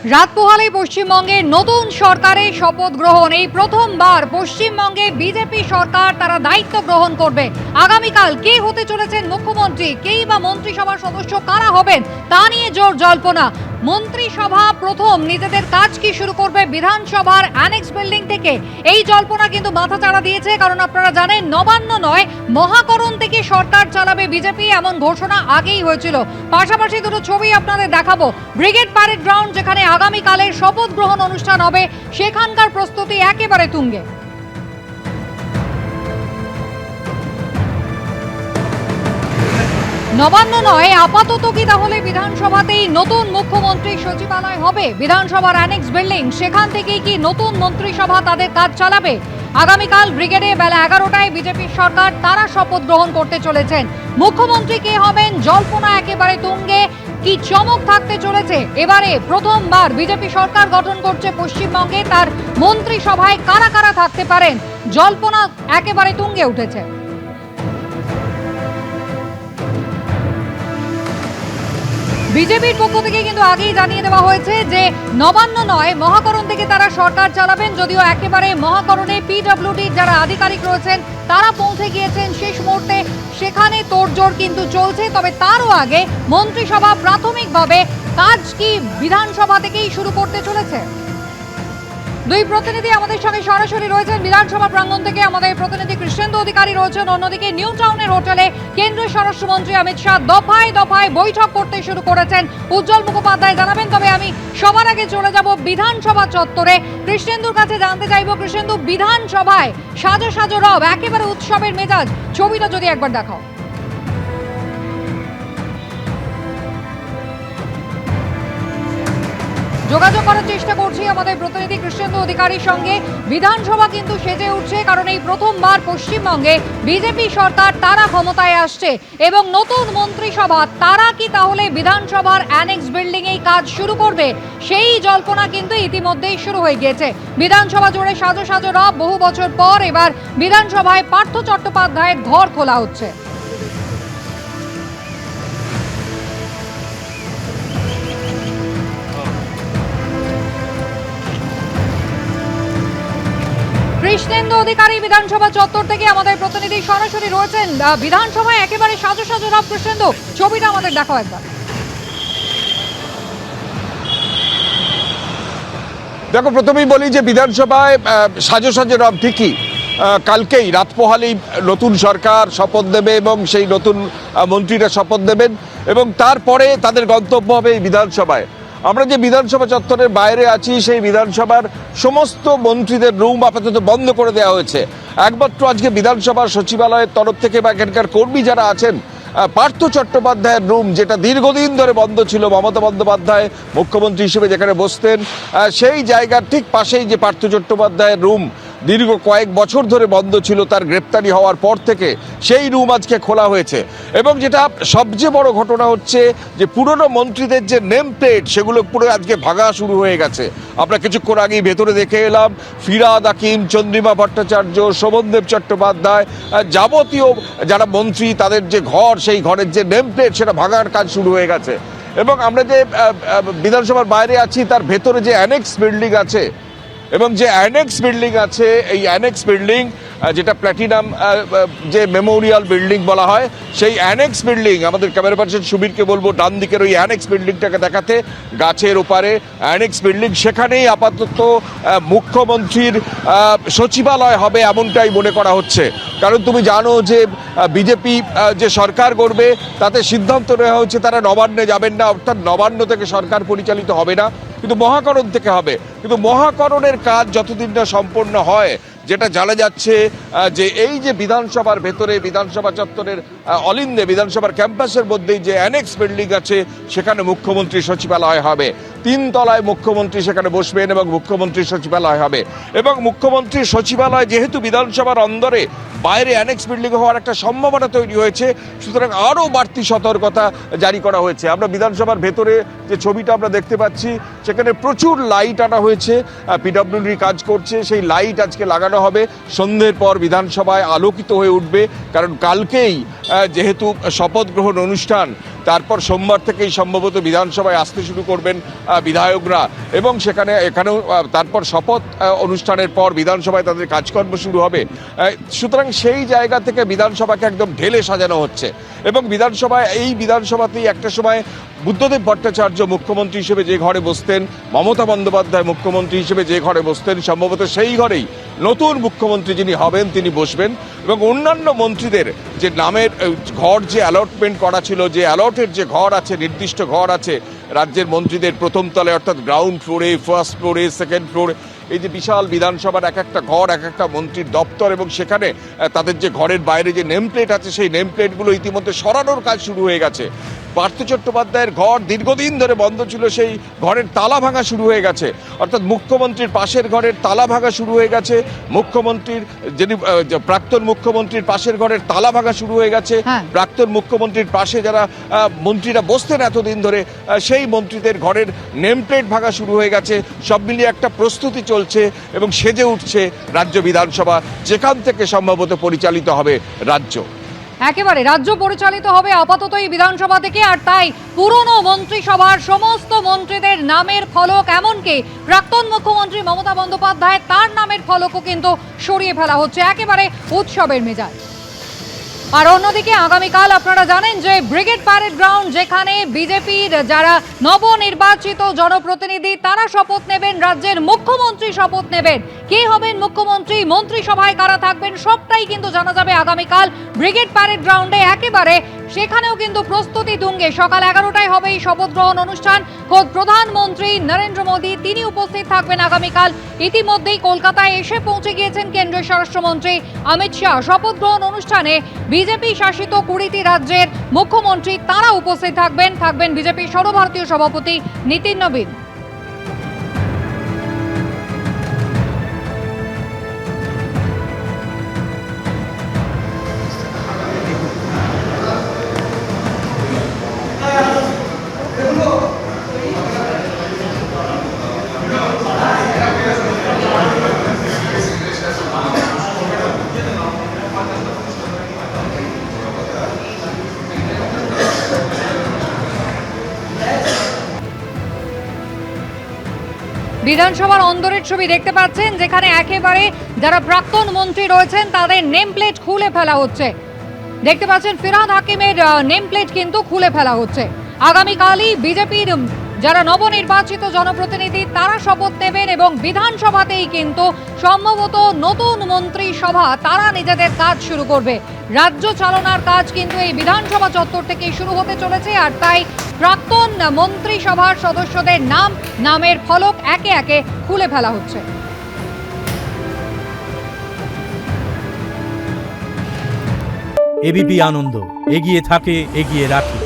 রাত পোহালেই পশ্চিমবঙ্গে নতুন সরকারের শপথ গ্রহণ। এই প্রথমবার পশ্চিমবঙ্গে বিজেপি সরকার তারা দায়িত্ব গ্রহণ করবে। আগামীকাল কে হতে চলেছেন মুখ্যমন্ত্রী, কেই বা মন্ত্রিসভার সদস্য কারা হবেন তা নিয়ে জোর জল্পনা। মন্ত্রিসভা প্রথম নিজেদের কাজ কি শুরু করবে বিধানসভার অ্যানেক্স বিল্ডিং থেকে, এই জল্পনা কিন্তু মাথাচাড়া দিয়েছে। কারণ আপনারা জানেন, নবান্ন নয় মহাকরণ থেকে সরকার চালাবে বিজেপি, এমন ঘোষণা আগেই হয়েছিল। পাশাপাশি দুটো ছবি আপনাদের দেখাবো। ব্রিগেড প্যারেড গ্রাউন্ড, যেখানে আগামীকালের শপথ গ্রহণ অনুষ্ঠান হবে, সেখানকার প্রস্তুতি একেবারে তুঙ্গে। নবান্ন নয়, আপাতত কি তাহলে বিধানসভাতেই নতুন মুখ্যমন্ত্রী সচিবালয় হবে? বিধানসভার অ্যানেক্স বিল্ডিং, সেখান থেকেই কি নতুন মন্ত্রিসভা তাদের কাজ চালাবে? আগামীকাল ব্রিগেডে বেলা 11টায় বিজেপি সরকার তারা শপথ গ্রহণ করতে চলেছেন। মুখ্যমন্ত্রী কে হবেন, জল্পনা একেবারে তুঙ্গে। কি চমক থাকতে চলেছে এবারে? প্রথমবার বিজেপি সরকার গঠন করছে পশ্চিমবঙ্গে, তার মন্ত্রিসভায় কারা কারা থাকতে পারেন, জল্পনা একেবারে তুঙ্গে উঠেছে। বিজেপির পক্ষ থেকে কিন্তু আগেই জানিয়ে দেওয়া হয়েছে যে নবান্ন নয় মহাকরণ থেকে তারা সরকার চালাবেন। যদিও একেবারে মহাকরণে পিডব্লিউডির যারা আধিকারিক রয়েছেন তারা পৌঁছে গিয়েছেন শেষ মুহূর্তে, সেখানে তোড়জোড় কিন্তু চলছে। তবে তারও আগে মন্ত্রিসভা প্রাথমিকভাবে কাজ কি বিধানসভা থেকেই শুরু করতে চলেছে। দুই প্রতিনিধি আমাদের সঙ্গে সরাসরি রয়েছেন বিধানসভা প্রাঙ্গণ থেকে। আমাদের প্রতিনিধি কৃষ্ণেন্দু অধিকারী রয়েছেন, অন্যদিকে নিউ টাউনের হোটেলে কেন্দ্রীয় স্বরাষ্ট্রমন্ত্রী অমিত শাহ দফায় দফায় বৈঠক করতে শুরু করেছেন। উজ্জ্বল মুখোপাধ্যায় জানাবেন। তবে আমি সবার আগে চলে যাব বিধানসভা চত্বরে, কৃষ্ণেন্দুর কাছে জানতে চাইব। কৃষ্ণেন্দু, বিধানসভায় সাজো সাজো রব, একেবারে উৎসবের মেজাজ, ছবিটা যদি একবার দেখাও। যোগাযোগ করার চেষ্টা করছি আমাদের প্রতিনিধি কৃষ্ণেন্দু অধিকারীর সঙ্গে। বিধানসভা কিন্তু সেজে উঠছে, কারণ এই প্রথমবার পশ্চিমবঙ্গে বিজেপি সরকার তারা ক্ষমতায় আসছে এবং নতুন মন্ত্রিসভা তারা কি তাহলে বিধানসভার অ্যানেক্স বিল্ডিং এই কাজ শুরু করবে, সেই জল্পনা কিন্তু ইতিমধ্যেই শুরু হয়ে গিয়েছে। বিধানসভা জুড়ে সাজো সাজো রব, বহু বছর পর এবার বিধানসভায় পার্থ চট্টোপাধ্যায়ের ঘর খোলা হচ্ছে। কৃষ্ণেন্দু অধিকারী বিধানসভা চত্বর থেকে আমাদের প্রতিনিধি সরাসরি রয়েছেন। বিধানসভায় একেবারে সাজো সাজো রব। কৃষ্ণেন্দু, ছবিটা আমাদের দেখাও একবার। দেখো, প্রথমেই বলি যে বিধানসভায় সাজো সাজো রব ঠিকই। কালকেই রাত পোহালেই নতুন সরকার শপথ দেবে এবং সেই নতুন মন্ত্রীরা শপথ দেবেন এবং তারপরে তাদের গন্তব্য হবে এই বিধানসভায়। আমরা যে বিধানসভা চত্বরের বাইরে আছি, সেই বিধানসভার সমস্ত মন্ত্রীদের রুম আপাতত বন্ধ করে দেওয়া হয়েছে। একমাত্র আজকে বিধানসভার সচিবালয়ের তরফ থেকে বা এখানকার কর্মী যারা আছেন, পার্থ চট্টোপাধ্যায়ের রুম, যেটা দীর্ঘদিন ধরে বন্ধ ছিল, মমতা বন্দ্যোপাধ্যায় মুখ্যমন্ত্রী হিসেবে যেখানে বসতেন, সেই জায়গার ঠিক পাশেই যে পার্থ চট্টোপাধ্যায়ের রুম দীর্ঘ কয়েক বছর ধরে বন্ধ ছিল, তার গ্রেপ্তারি হওয়ার পর থেকে সেই রুম আজকে খোলা হয়েছে। এবং যেটা সবচেয়ে বড় ঘটনা হচ্ছে যে পুরনো মন্ত্রীদের যে নেম প্লেট, সেগুলো পুরো আজকে ভাঙা শুরু হয়ে গেছে। আমরা কিছুক্ষণ আগেই ভেতরে দেখে এলাম, ফিরহাদ হাকিম, চন্দ্রিমা ভট্টাচার্য, শোভনদেব চট্টোপাধ্যায়, যাবতীয় যারা মন্ত্রী তাদের যে ঘর, সেই ঘরের যে নেম প্লেট সেটা ভাঙার কাজ শুরু হয়ে গেছে। এবং আমরা যে বিধানসভার বাইরে আছি, তার ভেতরে যে অ্যানেক্স বিল্ডিং আছে এবং যে অ্যানেক্স বিল্ডিং আছে, এই অ্যানেক্স বিল্ডিং যেটা প্ল্যাটিনাম যে মেমোরিয়াল বিল্ডিং বলা হয়, সেই অ্যানেক্স বিল্ডিং, আমাদের ক্যামেরা পার্সন সুবীরকে বলবো ডান দিকের ওই অ্যানেক্স বিল্ডিংটাকে দেখাতে, গাছের ওপারে অ্যানেক্স বিল্ডিং, সেখানেই আপাতত মুখ্যমন্ত্রীর সচিবালয় হবে এমনটাই মনে করা হচ্ছে। কারণ তুমি জানো যে বিজেপি যে সরকার করবে তাতে সিদ্ধান্ত নেওয়া হচ্ছে তারা নবান্নে যাবেন না, অর্থাৎ নবান্ন থেকে সরকার পরিচালিত হবে না, কিন্তু মহাকরণ থেকে হবে। কিন্তু মহাকরণের কাজ যতদিন না সম্পন্ন হয়, যেটা জানা যাচ্ছে যে এই যে বিধানসভার ভেতরে, বিধানসভা চত্বরের অলিন্দে, বিধানসভার ক্যাম্পাসের মধ্যেই যে অ্যানেক্স বিল্ডিং আছে, সেখানে মুখ্যমন্ত্রী সচিবালয় হবে। 3 তলায় মুখ্যমন্ত্রী সেখানে বসবেন এবং মুখ্যমন্ত্রীর সচিবালয় হবে। এবং মুখ্যমন্ত্রীর সচিবালয় যেহেতু বিধানসভার অন্দরে, বাইরে অ্যানেক্স বিল্ডিং হওয়ার একটা সম্ভাবনা তৈরি হয়েছে, সুতরাং আরও বাড়তি সতর্কতা জারি করা হয়েছে। আমরা বিধানসভার ভেতরে যে ছবিটা আমরা দেখতে পাচ্ছি, সেখানে প্রচুর লাইট আনা হয়েছে, পিডব্লিউডি কাজ করছে, সেই লাইট আজকে লাগানো হবে। সন্ধ্যের পর বিধানসভায় আলোকিত হয়ে উঠবে, কারণ কালকেই যেহেতু শপথ গ্রহণ অনুষ্ঠান, তারপর সোমবার থেকেই সম্ভবত বিধানসভায় আসতে শুরু করবেন বিধায়করা, এবং এখানেও তারপর শপথ অনুষ্ঠানের পর বিধানসভায় তাদের কাজকর্ম শুরু হবে। সুতরাং সেই জায়গা থেকে বিধানসভাকে একদম ঢেলে সাজানো হচ্ছে, এবং এই বিধানসভাতেই একটা সময় বুদ্ধদেব ভট্টাচার্য মুখ্যমন্ত্রী হিসেবে যে ঘরে বসতেন, মমতা বন্দ্যোপাধ্যায় মুখ্যমন্ত্রী হিসেবে যে ঘরে বসতেন, সম্ভবত সেই ঘরেই নতুন মুখ্যমন্ত্রী যিনি হবেন তিনি বসবেন। এবং অন্যান্য মন্ত্রীদের যে নামের ঘর যে অ্যালটমেন্ট করা ছিল, যে অ্যালটের যে ঘর আছে, নির্দিষ্ট ঘর আছে রাজ্যের মন্ত্রীদের প্রথম তলায়, অর্থাৎ গ্রাউন্ড ফ্লোরে, ফার্স্ট ফ্লোরে, সেকেন্ড ফ্লোরে, এই যে বিশাল বিধানসভার এক একটা ঘর, এক একটা মন্ত্রীর দপ্তর, এবং সেখানে তাদের যে ঘরের বাইরে যে নেম প্লেট আছে সেই নেম প্লেটগুলো ইতিমধ্যে সরানোর কাজ শুরু হয়ে গেছে। পার্থ চট্টোপাধ্যায়ের ঘর দীর্ঘদিন ধরে বন্ধ ছিল, সেই ঘরের তালা ভাঙা শুরু হয়ে গেছে, অর্থাৎ মুখ্যমন্ত্রীর পাশের ঘরের তালা ভাঙা শুরু হয়ে গেছে, মুখ্যমন্ত্রীর যিনি প্রাক্তন মুখ্যমন্ত্রীর পাশের ঘরের তালা ভাঙা শুরু হয়ে গেছে, প্রাক্তন মুখ্যমন্ত্রীর পাশে যারা মন্ত্রীরা বসতেন এতদিন ধরে সেই মন্ত্রীদের ঘরের নেম প্লেট ভাঙা শুরু হয়ে গেছে। সব মিলিয়ে একটা প্রস্তুতি চলছে এবং সেজে উঠছে রাজ্য বিধানসভা, যেখান থেকে সম্ভবত পরিচালিত হবে রাজ্য। একেবারে রাজ্য পরিচালিত হবে আপাতত এই বিধানসভা থেকে, আর তাই পুরনো মন্ত্রিসভার সমস্ত মন্ত্রীদের নামের ফলক, এমনকি প্রাক্তন মুখ্যমন্ত্রী মমতা বন্দ্যোপাধ্যায় তার নামের ফলকও কিন্তু সরিয়ে ফেলা হচ্ছে, একেবারে উৎসবের মেজাজ। আর অন্যদিকে আগামীকাল আপনারা জানেন যে ব্রিগেড প্যারেড গ্রাউন্ড, যেখানে বিজেপির যারা নবনির্বাচিত জনপ্রতিনিধি তারা শপথ নেবেন, রাজ্যের মুখ্যমন্ত্রী শপথ নেবেন। কে হবেন মুখ্যমন্ত্রী, মন্ত্রিসভায় কারা থাকবেন, সবটাই কিন্তু জানা যাবে আগামীকাল ব্রিগেড প্যারেড গ্রাউন্ডে। একেবারে সেখানেও কিন্তু প্রস্তুতি তুঙ্গে। সকাল 11টায় হবে এই শপথ গ্রহণ অনুষ্ঠান। খোদ প্রধানমন্ত্রী নরেন্দ্র মোদী তিনি উপস্থিত থাকবেন আগামীকাল। ইতিমধ্যেই কলকাতায় এসে পৌঁছে গিয়েছেন কেন্দ্রীয় স্বরাষ্ট্রমন্ত্রী অমিত শাহ। শপথ গ্রহণ অনুষ্ঠানে বিজেপি শাসিত 20টি রাজ্যের মুখ্যমন্ত্রী তারা উপস্থিত থাকবেন বিজেপির সর্বভারতীয় সভাপতি নীতিন নবীন। বিধানসভার অন্দরের ছবি দেখতে পাচ্ছেন, যেখানে একেবারে যারা প্রাক্তন মন্ত্রী রয়েছেন তাদের নেম প্লেট খুলে ফেলা হচ্ছে। দেখতে পাচ্ছেন ফিরহাদ হাকিমের নেম প্লেট কিন্তু খুলে ফেলা হচ্ছে। আগামীকালই বিজেপির যারা নবনির্বাচিত জনপ্রতিনিধি তারা শপথ নেবেন, এবং বিধানসভাতেই কিন্তু সম্ভবত নতুন মন্ত্রিসভা তারা নিজেদের কাজ শুরু করবে। রাজ্য চালনার কাজ কিন্তু এই বিধানসভা চত্বর থেকে শুরু হতে চলেছে, আর তাই প্রাক্তন মন্ত্রিসভার সদস্যদের নামের ফলক একে একে খুলে ফেলা হচ্ছে। এবিপি আনন্দ, এগিয়ে থাকে, এগিয়ে রাখে।